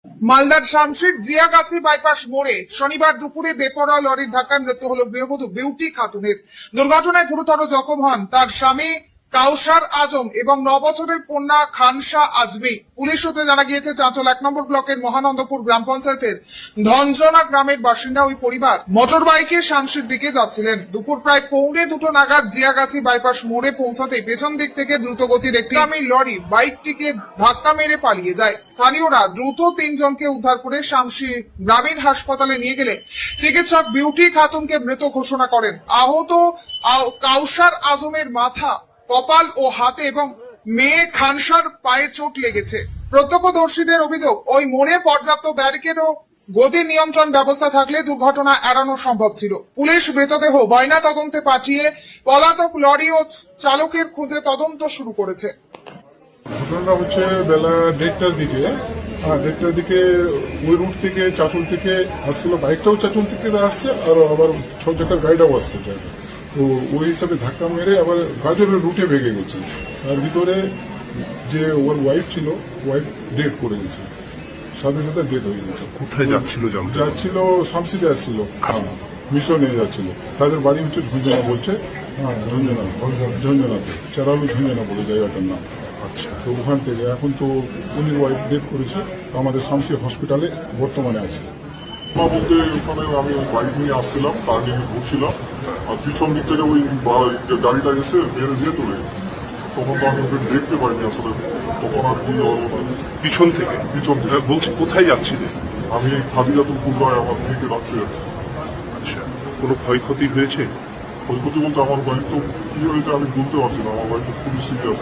মালদার শামশির জিয়াগাছি বাইপাস মোড়ে শনিবার দুপুরে বেপরোয়া লরির ধাক্কায় মৃত্যু হল গৃহবধূ বিউটি খাতুনের। দুর্ঘটনায় গুরুতর জখম হন তার স্বামী কাউসার আজম এবং 9 বছরের কন্যা খানসা আজমি। পুলিশ সূত্রে জানা গিয়েছে, চাঁচল 1 নম্বর ব্লকের মহানন্দপুর গ্রাম পঞ্চায়েতের ধনজনা গ্রামের বাসিন্দা ওই পরিবার মোটর বাইকে শামশির দিকে যাচ্ছিলেন। দুপুর প্রায় 1:45 নাগাদ জিয়াগাছি বাইপাস মোড়ে পৌঁছাতে পেছন দিক থেকে দ্রুতগতির একটি লরি বাইকটিকে ধাক্কা মেরে পালিয়ে যায়। স্থানীয়রা দ্রুত 3 জনকে উদ্ধার করে শামশির গ্রামীণ হাসপাতালে নিয়ে গেলে চিকিৎসক বিউটি খাতুনকে মৃত ঘোষণা করেন। আহত কাউসার আজমের মাথা, কপাল ও হাতে এবং মেয়ে খানসার পায়ে চোট লেগেছে। প্রত্যক্ষদর্শীদের অভিযোগ, ওই মোড়ে পর্যাপ্ত ব্যারিকেড ও গতি নিয়ন্ত্রণ ব্যবস্থা থাকলে দুর্ঘটনা এড়ানো সম্ভব ছিল। পুলিশ মৃতদেহ ময়না তদন্তে পাঠিয়ে পলাতক লরি ও চালকের খোঁজে তদন্ত শুরু করেছে। ঘটনাটা হচ্ছে বেলা 1:30টার দিকে। 1:30টার দিকে ওই রুট থেকে চাঁচল থেকে আসছিল, বাইকটাও চাঁচল থেকে আসছে আর আবার 6 চাকার গাড়িটাও আসছে। তো ওই হিসাবে ধাক্কা মেরে আবার গাজরের রুটে ভেঙে গেছে। তার ভিতরে যে ওর ওয়াইফ ছিল, ওয়াইফ ডেথ করে গেছে, সাথে সাথে ডেথ হয়ে গেছে। কোথায় যাচ্ছিল? যাচ্ছিল শামসিদে আসছিল, মিশনে যাচ্ছিল। তাদের বাড়ি হচ্ছে ঝঞ্ঝনা বলছে, ঝঞ্ঝনাতে চারালু ঝঞ্ঝনা বলে জায়গাটার নাম। আচ্ছা, তো ওখান থেকে এখন তো উনির ওয়াইফ ডেথ করেছে, আমাদের শামসি হসপিটালে বর্তমানে আছে। বলতে ওখানে আমি বাইক নিয়ে আসছিলাম, তার নিয়ে ঘুরছিলাম, আর পিছন দিক থেকে ওই গাড়িটা এসে মেরে দিয়ে তোলে। তখন তো আমি ওদের দেখতে পাইনি আসলে, তখন আর কি পিছন থেকে বলছি কোথায় যাচ্ছিলে? আমি খাদিজাতুল কুবরায় আমার মেয়েকে রাখতে যাচ্ছি। আচ্ছা, কোনো ক্ষয়ক্ষতি হয়েছে? ক্ষয়ক্ষতি বলতে আমার বাইক তো কি হয়েছে আমি বলতে পারছি না, আমার বাইক তো খুবই সিরিয়াস।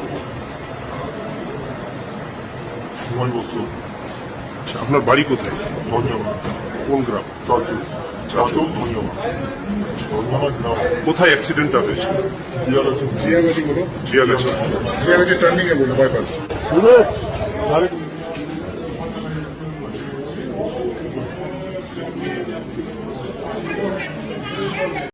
সময় বস্তু। আচ্ছা, আপনার বাড়ি কোথায়? ধন্যবাদ। কোন গ্রাম? চাচল ধন্যবাদ। ধন্যবাদ গ্রাম। কোথায় অ্যাক্সিডেন্টটা হয়েছে? জিয়াগাছি বলো, জিয়াগাছি টার্নিং এ বলো, বাইপাস।